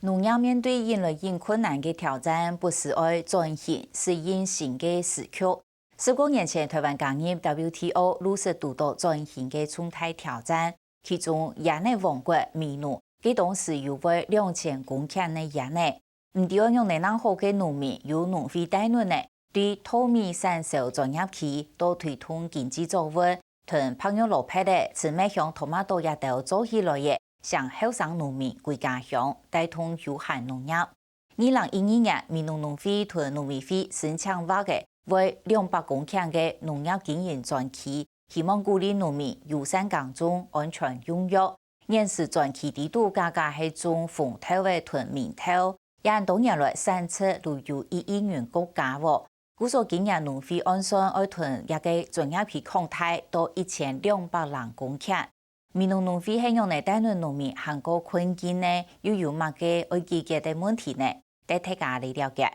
农业面对越来越困难的挑战，不是要转型，适应新的时局。10年前，台湾加入 WTO， 落实督导转型的重大挑战，其中亚内王国秘鲁，佢当时有为2000公顷的亚内，唔只要用能让好的农民有农费贷款呢，对稻米产销专业期都推动经济作物，同朋友老派的自卖向托马多亚豆做起来嘅。向后生农民归家乡，带动有限农业。2012年，闽南农会同农委会申请划嘅为200公顷嘅农业经营专区，希望鼓励农民友善耕种、安全用药。现时专区地度价格系种风头嘅同棉头，也多年来产出都有1亿元国家喎。故所今年农会按算要同一个专业批抗贷到1200人公顷。闽南农会向用嚟带领农民行过困境呢，又有乜嘅要解决嘅问题呢？帶大家嚟了解。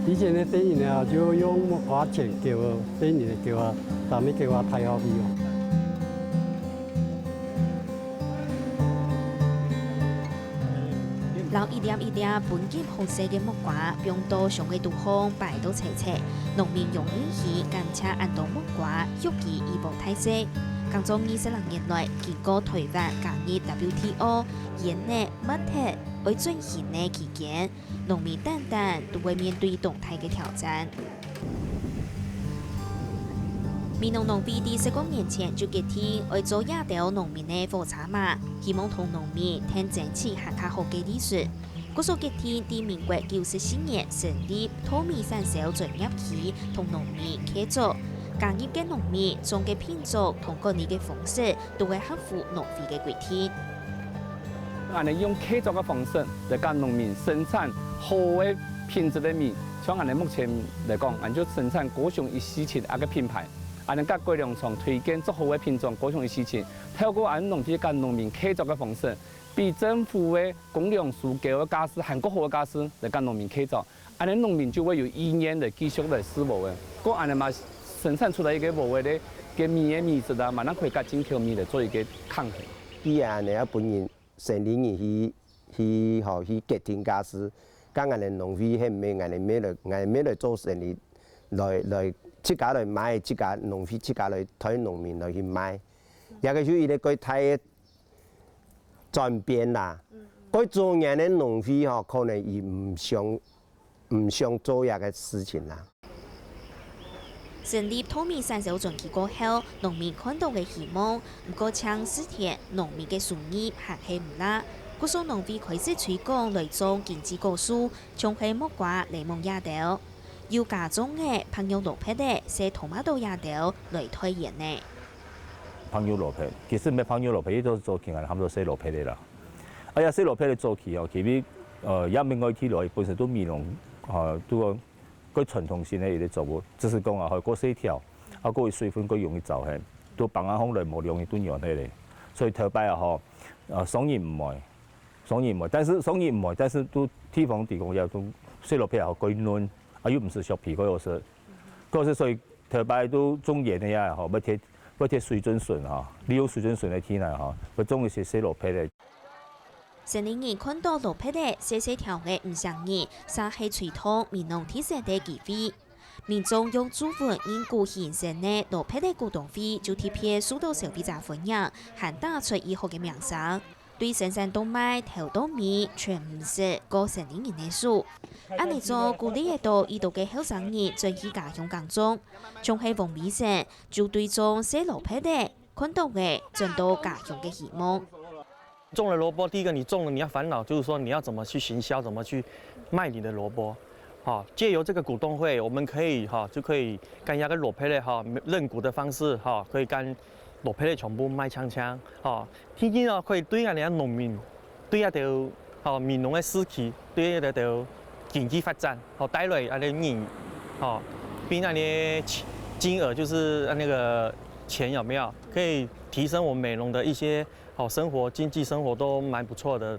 以前嘅電影啊，就用木花剪叫電影叫啊，但係叫啊太好睇。撈一點一點本葉紅色嘅木瓜，用到上嘅杜康擺到斜斜，農民用運氣甘車按到木瓜，育其以無太色。工作20年來，經過台灣加入 WTO， 延內乜嘢為轉型嘅期間，農民單單都會面對動態嘅挑戰。闽南農會喺10年前就決定為做亞洲農民嘅火車馬，希望同農民聽爭取下較好嘅利潤。嗰所決定喺民國94年成立稻米產銷專業區，同農民合作。加入嘅農民種嘅品種同管理嘅方式都會合乎農會嘅規定。我哋用合作嘅方式嚟教農民生產好嘅品質嘅米，像我哋目前嚟講，我哋就生產高雄147一個品牌。我哋甲改良廠推薦最好嘅品種高雄147，透過我哋農會甲農民合作嘅方式，比政府嘅公糧數高嘅價值、韓國好嘅價值嚟甲農民合作，我哋農民就會有意願嚟繼續嚟使用嘅。個我哋嘛生產出來一個無謂嘅嘅米嘅米質啊，嘛咱可以甲進口米嚟做一個抗衡。伊啊，你啊本人成年去決定價值，甲我哋農會係咩？我哋咩來做生意，來自家來買，自家農會自家來推農民來去買，也個就伊個個太轉變啦。佢做人嘅農會嗬，可能伊唔想做一個事情啦。成立稻米產銷專區過後，農民看到嘅希望，唔過長時間農民嘅收入還係唔拉。嗰所農會開始推廣來做經濟果樹，從係木瓜、檸檬亞豆。要家中嘅朋友落皮的，寫托馬多亞豆來推薦呢。朋友落皮，其實咩朋友落皮都做起來，差唔多寫落皮的啦。哎呀，寫落皮的做起哦，其實一面愛起來本身都面濃都個傳統性嘅嘢做喎，只是講啊，佢個細條，啊個水分個容易走係，都放喺風嚟冇容易斷樣起嚟。所以頭擺啊嗬，生意唔壞，但是都地方地講要都寫落皮啊好嫩。又唔是削皮嗰個是，所以頭擺都種嘢嘅呀，嗬，要貼水準順嗬，利用水準順嘅天嚟嗬，佢種嘅是寫落皮嘅。成年人看到落皮的細條嘅唔像人，撒氣吹痛民農體質嘅機會。民眾用祖文因故形成嘅落皮的股東會，就貼片受到消費者歡迎，還打出以後嘅名聲。對生產動脈、頭稻米全唔是個成年人嘅數。按嚟做鼓勵到呢度嘅後生人轉去家鄉耕種，從係黃美生就對種寫落皮的看到嘅轉到家鄉嘅希望。種了蘿蔔，第一個你種了，你要煩惱，就是說你要怎麼去行銷，怎麼去賣你的蘿蔔。好，借由這個股東會，我們可以就可以跟一個落皮的認股的方式可以跟落皮的全部賣槍，天天可以對人哋農民，對一條民農嘅士氣，對一條經濟發展，帶來人，比那啲金額就是那個钱有没有？可以提升我们美浓的一些生活、经济生活都蛮不错的。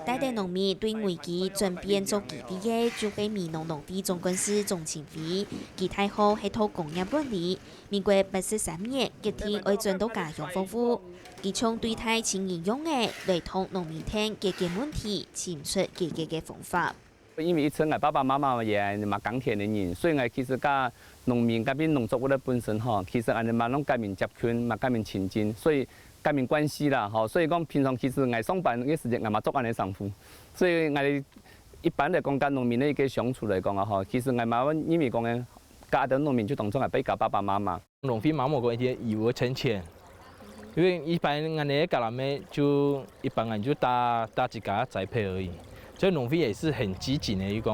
大地农民对危机转变做基地嘅，就係美濃農會總幹事總前會，其太后係套工業管理。民國83年，決定愛轉到家鄉豐富，佢從對待青年用嘅來同農民聽解決問題，尋出解決嘅方法。因為以前我爸爸媽媽也係嘛耕田嘅人，所以我其實甲農民嗰邊農作物嘅本身其實我哋嘛攏改面接近，嘛改面親近，所以改面關係啦，所以講平常其實我上班嘅時間我嘛做安尼相夫，所以我哋一般嚟講，甲農民嘅一個相處嚟講啊，其實我嘛因為講嘅，甲啲農民就當作係比較爸爸媽媽。農會冇個一啲義務存錢，因為一般我哋家人們就一般人就打幾家栽培而已。所以農會也是很積極的一個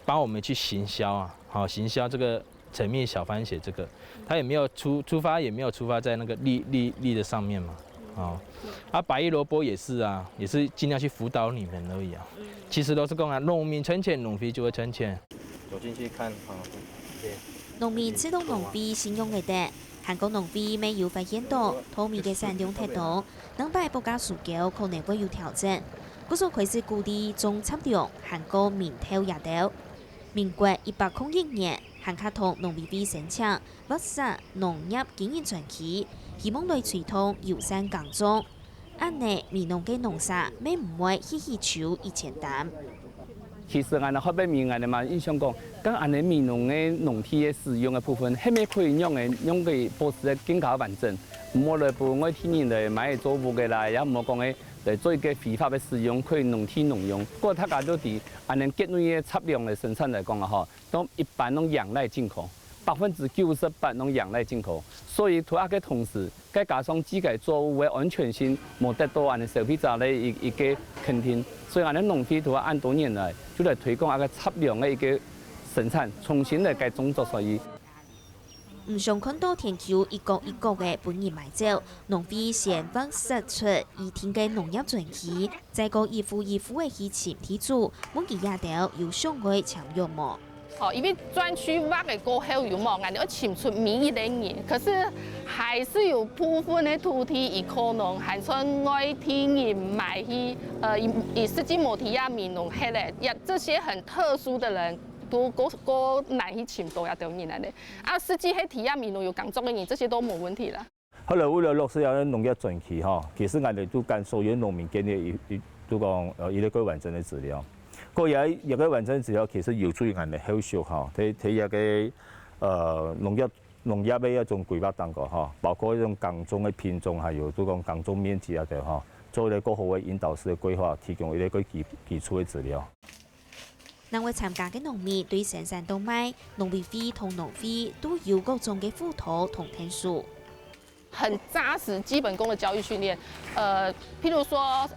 幫我們去行銷啊，行銷這個層面小番茄這個，它也沒有出發在那個利的上面嘛，白玉蘿蔔也是啊，也是盡量去輔導你們而已啊。其實都是講啊，農民存錢，農會就會存錢。走進去看農民知道農會信用嘅的，韓國農會沒有發現到透明嘅產量太多，能擺報價數據可能會有調整。嗰數開始鼓勵種產量，韓國面頭也到。民國101年，韓卡同農委會申請挖實農業經營專區，希望來推動友善耕種。按呢，美濃嘅農xã咪唔會去求1000擔。其實我哋後邊面我哋嘛印象講，咁我哋美濃嘅農地嘅使用嘅部分，係咪可以用嘅保持嘅更加完整？唔好來部我天然嚟買作物嘅啦，也唔好講嘅。嚟做一個非法嘅使用，可以農地農用。不過，大家都啲按年結類嘅產量嚟生產嚟講啊，都一般都仰賴進口，98%都仰賴進口。所以，同嘅同時，再加上自己作物嘅安全性冇得到按消費者嘅一個肯定，所以按年農地同按多年來就嚟推廣一個產量嘅一個生產，重新嚟改種作所以。唔想看到田球一個嘅本人買走，農會先挖實出2天嘅農業專區，再個一戶嘅去前提組，每幾日條有上會搶用冇。因為專區挖嘅過後有冇，我哋要請出民意嘅人，可是還是有部分嘅土地，伊可能還算外地人買去，以實際冇提亞民農黑咧，這些很特殊的人。都難去請到也掉人來的，實際喺提亞民農有工作嘅人，這些都冇問題啦。後來為了落實有農業專區其實我哋都跟所有農民建立都講一個完整嘅資料。個一個完整資料其實有助於我哋後續睇一個農業嘅一種規劃當中包括一種耕種嘅品種，還有都講耕種面積做一個好嘅引導式嘅規劃，提供一個基礎嘅資料。能會參加嘅農民對生產動脈、農委會同農會都有各種嘅輔導同聽書。很紮實基本功的教育訓練，譬如說，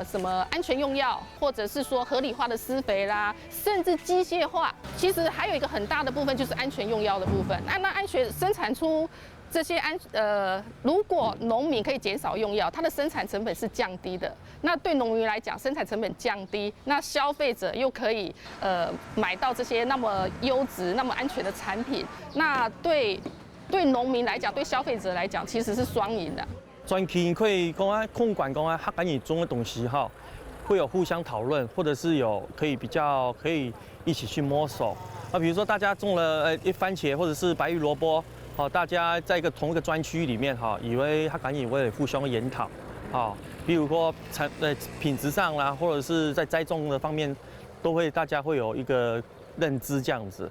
什麼安全用藥，或者是說合理化的施肥啦，甚至機械化。其實還有一個很大的部分就是安全用藥的部分。那安全生產出這些如果農民可以減少用藥，它的生產成本是降低的。那對農民來講，生產成本降低，那消費者又可以買到這些那麼優質、那麼安全的產品。那對農民來講，對消費者來講，其實是雙贏的。專區可以控管他趕緊種的東西會有互相討論，或者是有可以一起去摸索。比如說大家種了番茄或者是白玉蘿蔔。大家在同一個專區裡面以為他趕緊會互相研討，比如說品質上啦，或者是在栽種的方面，大家會有一個認知這樣子。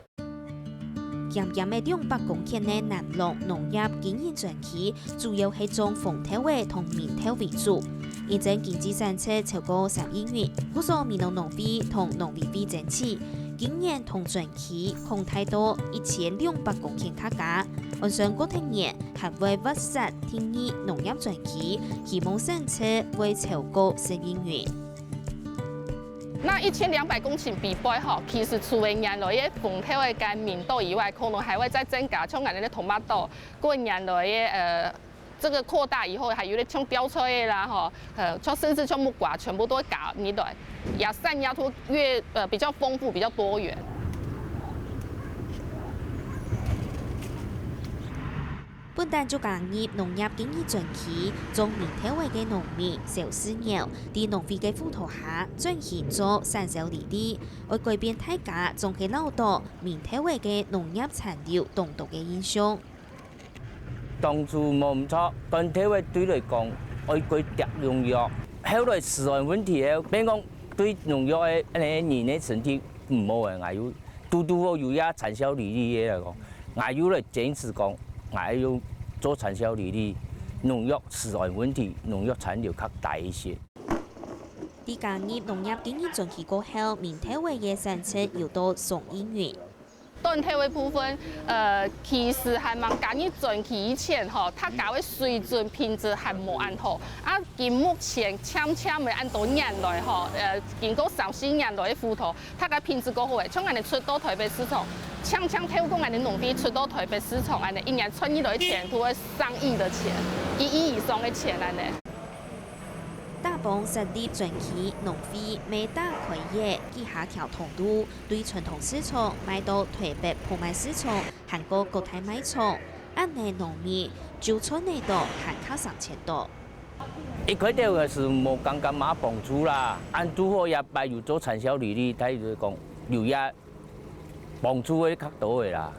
鹹鹹嘅200公頃嘅南農農業經營專區，主要係種鳳頭嘅同棉頭為主，現正經濟產出超過3億元。不少美濃農會同農委會爭取，今年同專區空太多1200公頃客家。按上國聽年還會挖實天意農業專區，希望產出會超過10億元。那1200公頃比背其實除了原來嘅鳳頭嘅跟棉豆以外，可能還會再增加，像我哋嘅토마토過原來嘅這個擴大以後，還有啲像吊菜啦甚至像木瓜，全部都會搞你對，產業都比較豐富，比較多元。 。本单就讲入农业经营转期，將面體位嘅農民小飼牛，啲農費嘅輔導下轉型做產銷履歷，為改變大家總係撈到面體位嘅農業殘留動盪嘅影響。當初冇唔錯，但體位對嚟講，愛佢跌農藥，後來食完問題後，變講對農藥嘅人嘅身體唔好嘅，我要拄好有呀產銷履歷嘅嚟講，我要嚟堅持講。我要做產銷履歷，農藥食完問題，農藥殘留較大一些。啲加入農業經營轉期過後，面體位嘅產出又到上億元。短體位部分，其實係蠻加入轉期以前吼，它搞嘅水準品質係冇按好。啊，經目前漸嘅按多年來吼，經過3-4年來嘅輔導，它嘅品質過好嘅，從我哋出到台北市場。槍跳過我哋農費出到台北市場，安尼一年賺一來錢，都會上億的錢，1億以上的錢安尼。大幫設立轉期農費每大開業幾下條通路，對傳統市場賣到台北鋪賣市場，韓國國泰賣場，安尼農民就從呢度喊卡3000多。一開頭嘅是冇剛剛馬幫助啦，按拄好也擺有做產銷履歷，睇就講有也。幫助會較多嘅啦，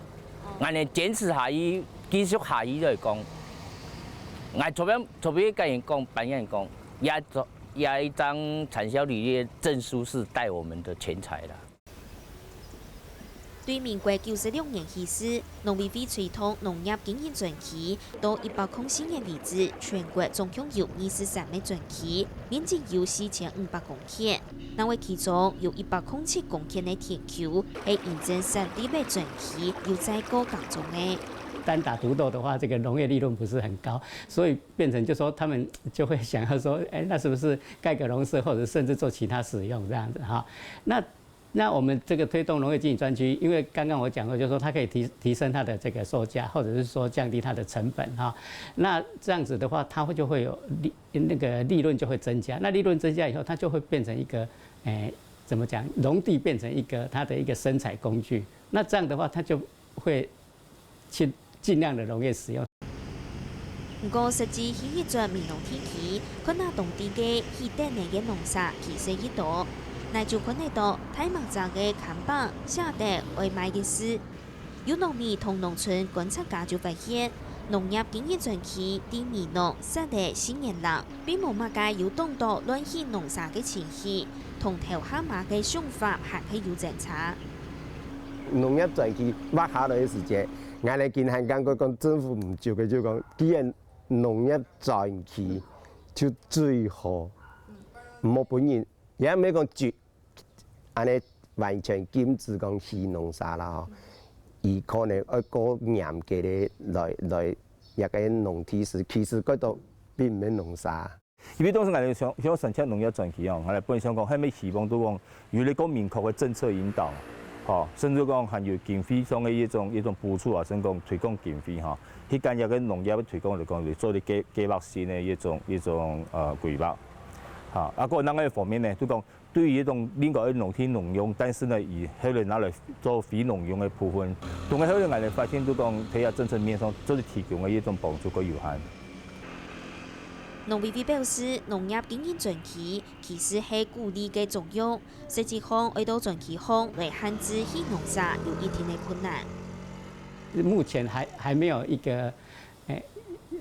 我哋堅持下去，繼續下去嚟講，我隨便跟人講，別人講，也一張產銷履歷證書是帶我們的錢財啦。對民國96年起始，農委會推動農業經營轉期，到104年為止，全國總共有23個轉期，面積有4500公頃。那為其中有107公頃的田丘，係認真設立的轉期，有在高崗中的。單打獨鬥的話，這個農業利潤不是很高，所以變成就說他們就會想要說，那是不是蓋個農舍，或者甚至做其他使用這樣子哈？那我們這個推動農業經營專區，因為剛剛我講過，就是說它可以提升它的這個售價，或者是說降低它的成本哈。那這樣子的話，它就會有那個利潤就會增加。那利潤增加以後，它就會變成一個，怎麼講？農地變成一個它的一個生產工具。那這樣的話，它就會去盡量的農業使用。不過實際喺一座民農天氣，可能當地嘅氣候內嘅農產其實亦多。那就看得到太忙雜嘅看板寫得外賣嘅事。有農民同農村觀察家就發現，農業經營轉期啲民農實在10年啦，並冇乜嘅有動到亂起農產嘅情形，同頭下馬嘅想法還係有正差。農業轉期挖下來嘅時間，我哋見香港講政府唔做嘅就講，既然農業轉期就最好，冇本人。而家咩講絕，安尼完全禁止講起農殺啦吼，而可能一個嚴格嘅來一個農提示，其實嗰度並唔係農殺。因為當時我哋想申請農業轉期哦，我哋本身講係咪希望都講有你講明確嘅政策引導，吼，甚至講還有經費上嘅一種補助啊，甚至講推廣經費吼，迄間一個農業嘅推廣嚟講，嚟做啲計劃性嘅一種規劃。啊，個另外一方面呢，都講對於一種另外一農田農用，但是呢，以後來拿來做非農用嘅部分，同埋後來我哋發現都講睇下政策面上，做啲提供嘅一種幫助個有限。農委會表示，農業經營轉期其實係鼓勵嘅作用，實際上為到轉期後來限制起農殺有一定的困難。目前還沒有一個，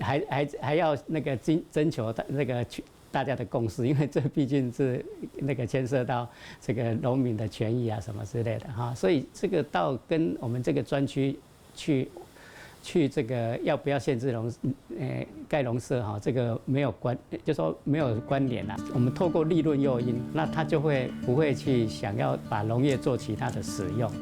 還要那個徵求那個大家的共識，因為這畢竟是那個牽涉到這個農民的權益啊什麼之類的哈，所以這個到跟我們這個專區去這個要不要限制蓋農舍哈，這個沒有就說沒有關聯啦。我們透過利潤誘因，那他就不會去想要把農業做其他的使用。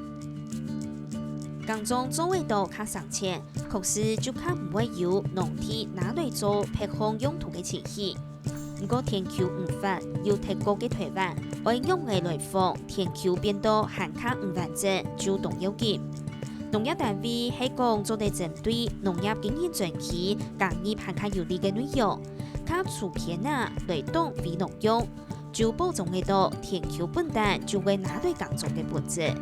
耕種作為到較省錢，確實就較唔會有農地拿來做偏鄉用途嘅情形。不過田丘唔發要提高嘅台灣，為用嚟來防田丘變到限卡唔完整，就動要緊。農業單位喺講做嚟針對農業經營轉期，加入限卡有利嘅內容，較出片啊來當非農用，就保障得到田丘本單就會拿來耕種嘅本質。